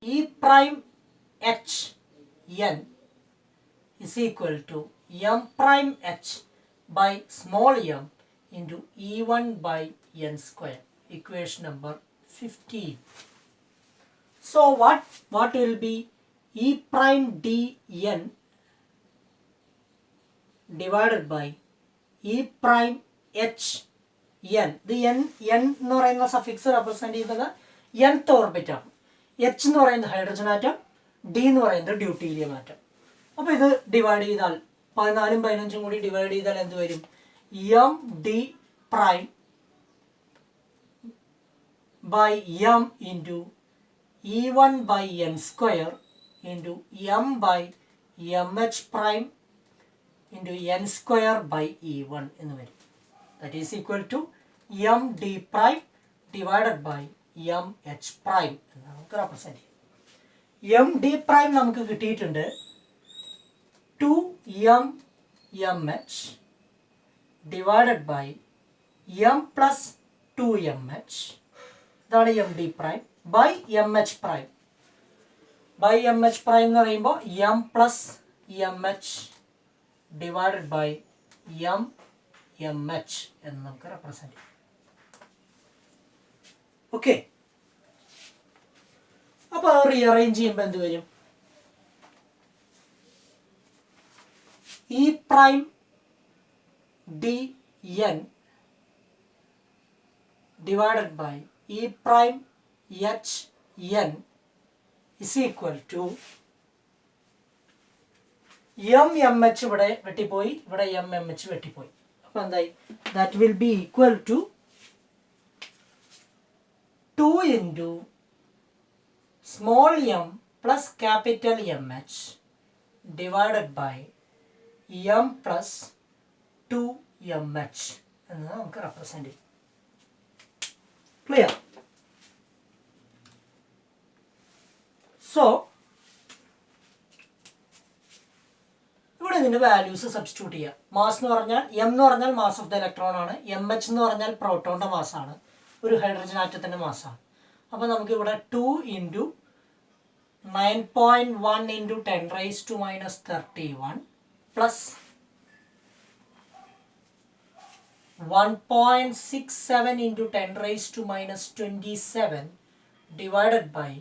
E prime h n is equal to m prime h by small m into E1 by n square. Equation number 15. So what will be E prime d n divided by E prime h n. ഇത് n എന്ന് പറയുന്ന suffix represent ചെയ്യുന്നത് nth orbit ആണ്. h എന്ന് പറയുന്നത് hydrogen atom, d എന്ന് പറയുന്നത് deuterium atom. അപ്പോൾ ഇത് ഡിവൈഡ് ചെയ്താൽ 14ഉം 15ഉം കൂടി ഡിവൈഡ് ചെയ്താൽ എന്ത് വരും? M D prime by M into E1 by n square into m by mh prime into n square by E1 എന്ന് വരും. That is equal to m d prime divided by m h prime എന്ന് നമുക്ക് represent ചെയ്യാം. m d prime നമുക്ക് കിട്ടിയിട്ടുണ്ട് 2m mh divided by m plus 2mh. ഇതാണ് m d prime by mh prime. By mh prime എന്ന് പറയുമ്പോൾ m plus mh divided by m mh എന്ന് നമുക്ക് റെപ്രസെന്റ് ചെയ്യാം. ഓക്കെ, അപ്പോൾ അത് റീഅറേഞ്ച് ചെയ്യുമ്പോൾ എന്ത് വരും? E prime d n divided by E prime h n is equal to m h ഇവിടെ വെട്ടിപ്പോയി, ഇവിടെ m h വെട്ടിപ്പോയി. അപ്പോൾ എന്തായി? that will be equal to 2 into small m plus capital MH divided by m plus 2mh എന്ന് നമുക്ക് represent ചെയ്യും. Clear? So ഇവിടെ ഇതിന്റെ values substitute ചെയ്യാം. മാസ് എന്ന് പറഞ്ഞാൽ m എന്ന് പറഞ്ഞാൽ മാസ് ഓഫ് ദ ഇലക്ട്രോൺ ആണ്, mh എന്ന് പറഞ്ഞാൽ പ്രോട്ടോണിന്റെ മാസ് ആണ്, ഒരു ഹൈഡ്രജൻ ആറ്റത്തിന്റെ മാസാണ്. അപ്പോൾ നമുക്ക് ഇവിടെ 2 into 9.1 into 10 raise to minus 31 plus 1.67 into 10 raise to minus 27 divided by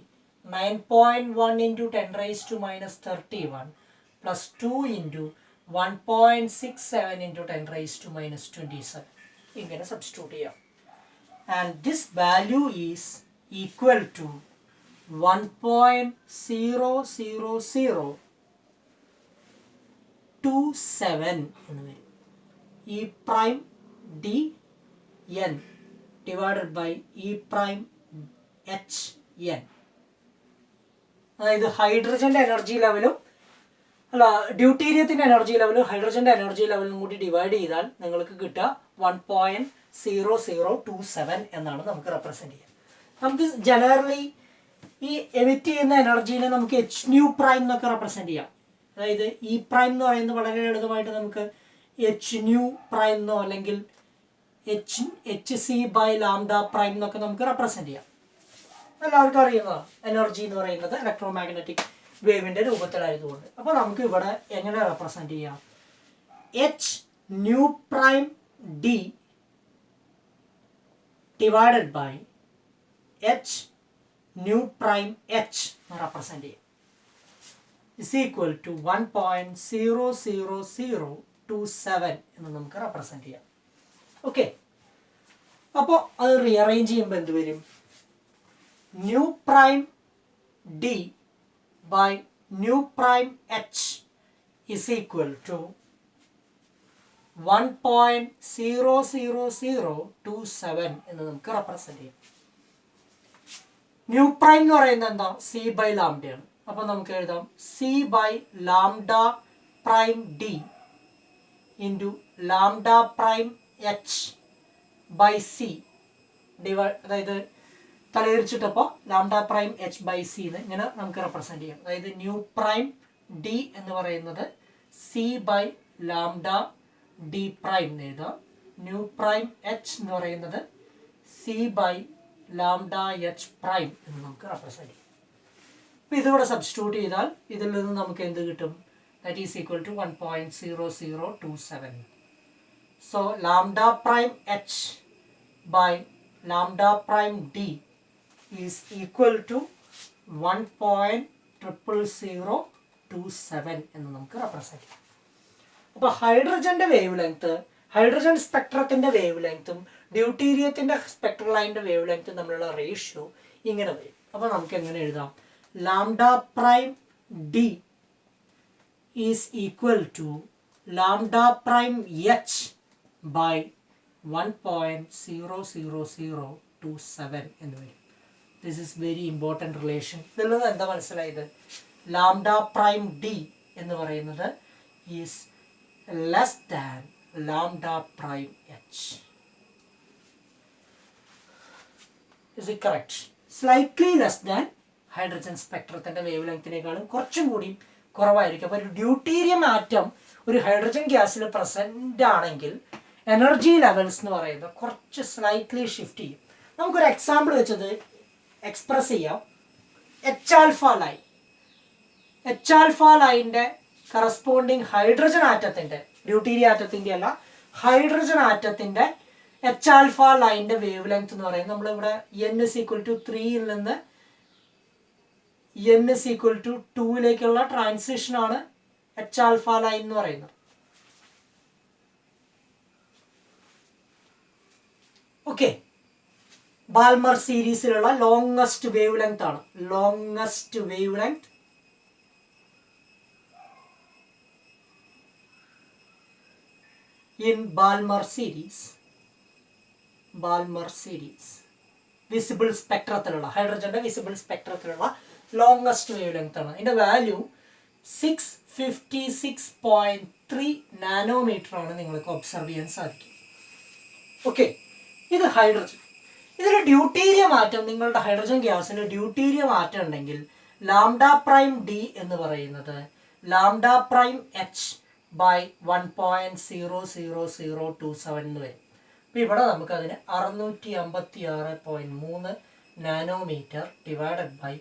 9.1 into 10 raised to minus 31 plus 2 into 1.67 into 10 raised to minus 27. ഇങ്ങനെ സബ്സ്റ്റിറ്റ്യൂട്ട് ചെയ്യാം. And this value is equal to 1.00027 എന്ന് വരും. E prime d n divided by E prime h n. അതായത് ഹൈഡ്രജൻ്റെ energy ലെവലും ഡ്യൂട്ടീരിയത്തിൻ്റെ energy ലെവലും ഹൈഡ്രജൻ്റെ energy ലെവലും കൂടി divide ചെയ്താൽ നിങ്ങൾക്ക് കിട്ടുക 1.0027 എന്നാണ് നമുക്ക് റെപ്രസെന്റ് ചെയ്യുക. നമുക്ക് ജനറലി ഈ എമിറ്റ് ചെയ്യുന്ന എനർജീനെ നമുക്ക് എച്ച് ന്യൂ പ്രൈം എന്നൊക്കെ റെപ്രസെന്റ് ചെയ്യാം. അതായത് ഇ പ്രൈം എന്ന് പറയുന്നത് വളരെ ലളിതമായിട്ട് നമുക്ക് എച്ച് ന്യൂ പ്രൈം എന്നോ അല്ലെങ്കിൽ H C by lambda prime എന്നൊക്കെ നമുക്ക് റെപ്രസെന്റ് ചെയ്യാം. എല്ലാവർക്കും അറിയുന്നതാണ് എനർജി എന്ന് പറയുന്നത് ഇലക്ട്രോ മാഗ്നറ്റിക് വേവിൻ്റെ രൂപത്തിലായതുകൊണ്ട്. അപ്പോൾ നമുക്ക് ഇവിടെ എങ്ങനെ റെപ്രസെന്റ് ചെയ്യാം? H nu prime D divided by H nu prime H represent ചെയ്യാം ഇസ് ഈക്വൽ ടു 1.00027 എന്ന് നമുക്ക് റെപ്രസെന്റ് ചെയ്യാം. ഓക്കെ, അപ്പോൾ അത് റീഅറേഞ്ച് ചെയ്യുമ്പോൾ എന്ത് വരും? nu prime d by nu prime h is equal to 1.00027 എന്ന് നമുക്ക് റെപ്രസെന്റ് ചെയ്യാം. ന്യൂ പ്രൈം എന്ന് പറയുന്നത് എന്താ? സി ബൈ ലാംഡയാണ്. അപ്പോൾ നമുക്ക് എഴുതാം C by lambda prime D into lambda prime H by C അതായത് തലതിരിച്ചിട്ടപ്പോൾ lambda prime H by C എന്ന് ഇങ്ങനെ നമുക്ക് റെപ്രസെന്റ് ചെയ്യാം. അതായത് ന്യൂ പ്രൈം ഡി എന്ന് പറയുന്നത് C by lambda D prime എന്ന് എഴുതാം. ന്യൂ പ്രൈം എച്ച് എന്ന് പറയുന്നത് C by lambda H prime എന്ന് നമുക്ക് റെപ്രസെന്റ് ചെയ്യാം. അപ്പോൾ ഇതിവിടെ സബ്സ്റ്റിറ്റ്യൂട്ട് ചെയ്താൽ ഇതിൽ നിന്ന് നമുക്ക് എന്ത് കിട്ടും? That is equal to 1.0027. So lambda prime H by lambda prime D is equal to 1.0027 എന്ന് നമുക്ക് റെപ്രസെൻറ്റ് ചെയ്യാം. അപ്പോൾ ഹൈഡ്രജൻ്റെ വേവ് ലെങ്ത്, ഹൈഡ്രജൻ സ്പെക്ട്രത്തിൻ്റെ വേവ് ലെങ്ത്തും ഡ്യൂട്ടീരിയത്തിൻ്റെ സ്പെക്ട്രൽ ലൈനിൻ്റെ വേവ് ലെങ്ത്തും തമ്മിലുള്ള റേഷ്യോ ഇങ്ങനെ വരും. അപ്പോൾ നമുക്ക് എങ്ങനെ എഴുതാം? Lambda prime D is equal to lambda prime H by 1.00027 എന്ന് വരും. This is very important relation. ഇതിൽ നിന്ന് എന്താ മനസ്സിലായത്? ലാംഡ പ്രൈം ഡി എന്ന് പറയുന്നത് is less than lambda prime H. Is it correct? Slightly less than hydrogen സ്പെക്ട്രത്തിൻ്റെ വേവ് ലെങ്ത്തിനേക്കാളും കുറച്ചും കൂടി കുറവായിരിക്കും. അപ്പോൾ ഒരു ഡ്യൂട്ടീരിയം ആറ്റം ഒരു ഹൈഡ്രജൻ ഗ്യാസിൽ പ്രസൻ്റ് ആണെങ്കിൽ എനർജി ലെവൽസ് എന്ന് പറയുന്നത് കുറച്ച് സ്ലൈറ്റ്ലി ഷിഫ്റ്റ് ചെയ്യും. നമുക്കൊരു എക്സാമ്പിൾ വെച്ചത് എക്സ്പ്രസ് ചെയ്യാം. H alpha line, H alpha ലൈനിൻ്റെ കറസ്പോണ്ടിങ് ഹൈഡ്രജൻ ആറ്റത്തിൻ്റെ, ഡ്യൂട്ടീരിയ ആറ്റത്തിൻ്റെ അല്ല, ഹൈഡ്രജൻ ആറ്റത്തിൻ്റെ എച്ച് ആൽഫ ലൈനിൻ്റെ വേവ് ലെങ്ത് എന്ന് പറയുന്നത് നമ്മളിവിടെ n=3 നിന്ന് n=2 ട്രാൻസിഷനാണ് എച്ച് ആൽഫ ലൈൻ എന്ന് പറയുന്നത്. ഓക്കെ, ബാൽമർ സീരീസിലുള്ള ലോങ്സ്റ്റ് വേവ് ലെങ്ത് ആണ്. Longest wavelength in Balmer series, Balmer series visible സ്പെക്ട്രത്തിലുള്ള ഹൈഡ്രജന്റെ വിസിബിൾ സ്പെക്ട്രത്തിലുള്ള ലോങ്സ്റ്റ് വേവ് ലെങ്ത് ആണ്. ഇതിന്റെ വാല്യൂ 656.3 നാനോമീറ്റർ ആണ് നിങ്ങൾക്ക് ഒബ്സർവ് ചെയ്യാൻ സാധിക്കും. ഓക്കെ, ഇത് ഹൈഡ്രജൻ. ഇതിൽ ഡ്യൂട്ടീരിയം ആറ്റം, നിങ്ങളുടെ ഹൈഡ്രജൻ ഗ്യാസിന് ഡ്യൂട്ടീരിയം ആറ്റം ഉണ്ടെങ്കിൽ ലാംഡ പ്രൈം ഡി എന്ന് പറയുന്നത് ലാംഡ പ്രൈം എച്ച് ബൈ 1.00027 എന്ന് വരും. അപ്പോൾ ഇവിടെ നമുക്കതിന് 656.3 നാനോമീറ്റർ ഡിവൈഡഡ് ബൈ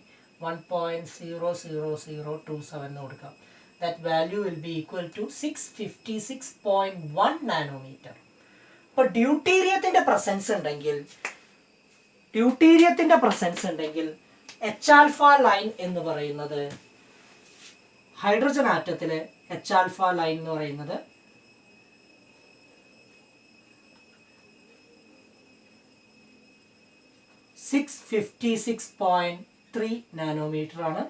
1.00027 എന്ന് കൊടുക്കാം. That value will be equal to 656.1 nanometre. അപ്പോൾ ഡ്യൂട്ടീരിയത്തിൻ്റെ പ്രസൻസ് ഉണ്ടെങ്കിൽ എച്ച് ആൽഫ ലൈൻ എന്ന് പറയുന്നത്, ഹൈഡ്രജൻ ആറ്റത്തിലെ എച്ച് ആൽഫ ലൈൻ എന്ന് പറയുന്നത് 656.3 നാനോമീറ്റർ ആണ്.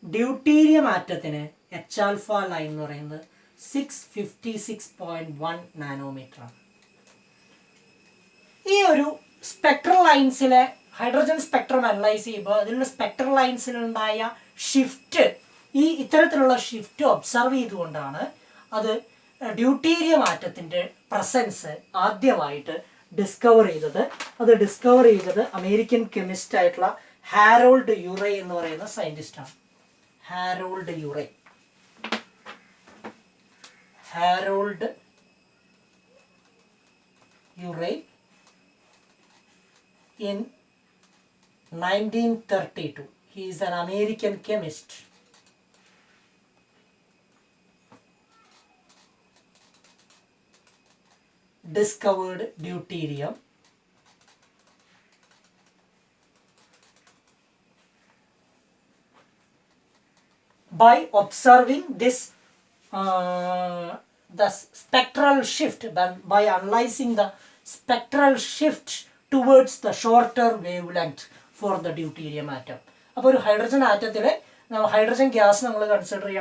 ഡ്യൂട്ടീരിയം ആറ്റത്തിന് എച്ച് ആൽഫ ലൈൻ എന്ന് പറയുന്നത് 656.1 നാനോമീറ്റർ ആണ്. ഈ ഒരു സ്പെക്ട്രൽ ലൈൻസിലെ ഹൈഡ്രജൻ സ്പെക്ട്രം അനലൈസ് ചെയ്യുമ്പോൾ അതിലുള്ള സ്പെക്ട്രൽ ലൈൻസിലുണ്ടായ ഷിഫ്റ്റ്, ഈ ഇത്തരത്തിലുള്ള ഷിഫ്റ്റ് ഒബ്സർവ് ചെയ്തുകൊണ്ടാണ് അത് ഡ്യൂട്ടീരിയം ആറ്റത്തിൻ്റെ പ്രസൻസ് ആദ്യമായിട്ട് ഡിസ്കവർ ചെയ്തത്. അത് ഡിസ്കവർ ചെയ്തത് അമേരിക്കൻ കെമിസ്റ്റ് ആയിട്ടുള്ള ഹാരോൾഡ് യുറേ എന്ന് പറയുന്ന സയൻറ്റിസ്റ്റാണ്. Harold Urey in 1932. He is an American chemist. Discovered deuterium by observing this the spectral shift, by analyzing the spectral shift towards the shorter wavelength for the deuterium atom. അപ്പോൾ ഒരു hydrogen ആറ്റത്തിൽ hydrogen gas നമ്മൾ consider ചെയ്യുക